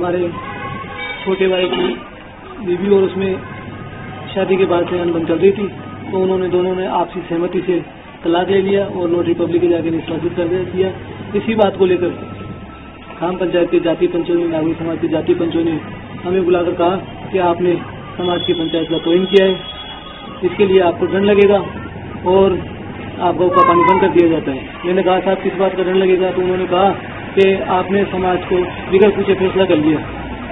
हमारे छोटे भाई की बीवी और उसमें शादी के बाद से अनबन चल रही थी, तो उन्होंने दोनों ने आपसी सहमति से तलाक ले लिया और नोटरी पब्लिक के जाके निष्पादित कर दिया। इसी बात को लेकर ग्राम पंचायत के जाति पंचों ने, नागरिक समाज के जाति पंचों ने हमें बुलाकर कहा कि आपने समाज की पंचायत का तोहिन किया है, इसके लिए आपको दंड लगेगा और आपका उसका पानी बंद कर दिया जाता है। मैंने कहा साहब किस बात का दंड लगेगा? तो उन्होंने कहा कि आपने समाज को बिगड़ पूछे फैसला कर लिया,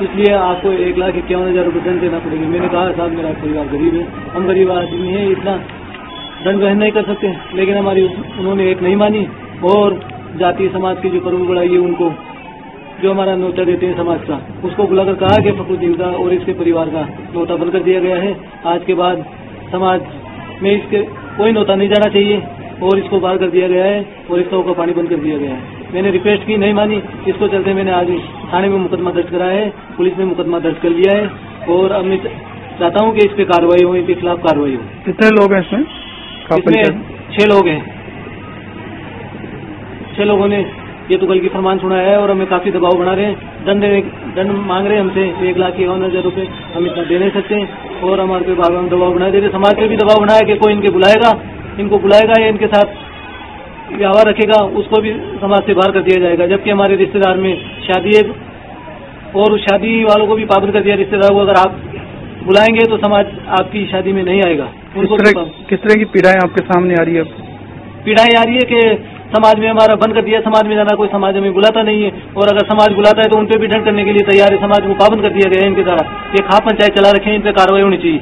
इसलिए आपको 1,51,000 रुपये दंड देना पड़ेगा। मैंने कहा साहब मेरा परिवार गरीब है, हम गरीब आदमी हैं, इतना दंड वहन नहीं कर सकते। लेकिन हमारी उन्होंने एक नहीं मानी और जातीय समाज की जो प्रमुख बढ़ाई है उनको, जो हमारा न्योता देते हैं समाज का, उसको बुलाकर कहा कि फखरुद्दीन का और इसके परिवार का न्योता बंद कर दिया गया है। आज के बाद समाज में इसके कोई न्योता नहीं जाना चाहिए और इसको बाहर कर दिया गया है और इसका का पानी बंद कर दिया गया है। मैंने रिक्वेस्ट की, नहीं मानी, इसको चलते मैंने आज थाने में मुकदमा दर्ज कराया है, पुलिस ने मुकदमा दर्ज कर लिया है और अब मैं चाहता हूँ कि इस पे कार्रवाई हो, इनके खिलाफ कार्रवाई हो। कितने लोग हैं इसमें? 6 लोग हैं। 6 लोगों ने ये तो कल की फरमान सुना है और हमें काफी दबाव बना रहे हैं, दंड मांग रहे हैं हमसे 1,51,000 रुपये, हम इतना दे नहीं सकते और हमारे पे बार दबाव बना दे रहे। समाज पे भी दबाव बनाया कि कोई इनको बुलाएगा या इनके साथ व्यवहार रखेगा, उसको भी समाज से बाहर कर दिया जाएगा। जबकि हमारे रिश्तेदार में शादी है और उस शादी वालों को भी पाबंद कर दिया। रिश्तेदार को अगर आप बुलाएंगे तो समाज आपकी शादी में नहीं आएगा। किस तरह की पीड़ाएं आपके सामने आ रही है? पीड़ाएं आ रही है कि समाज में हमारा बंद कर दिया, समाज में जाना, कोई समाज हमें बुलाता नहीं है और अगर समाज बुलाता है तो उन पे भी दंड करने के लिए तैयार है। समाज को पाबंद कर दिया गया है इनके द्वारा। ये खाप पंचायत चला रखे हैं, इन पे कार्रवाई होनी चाहिए।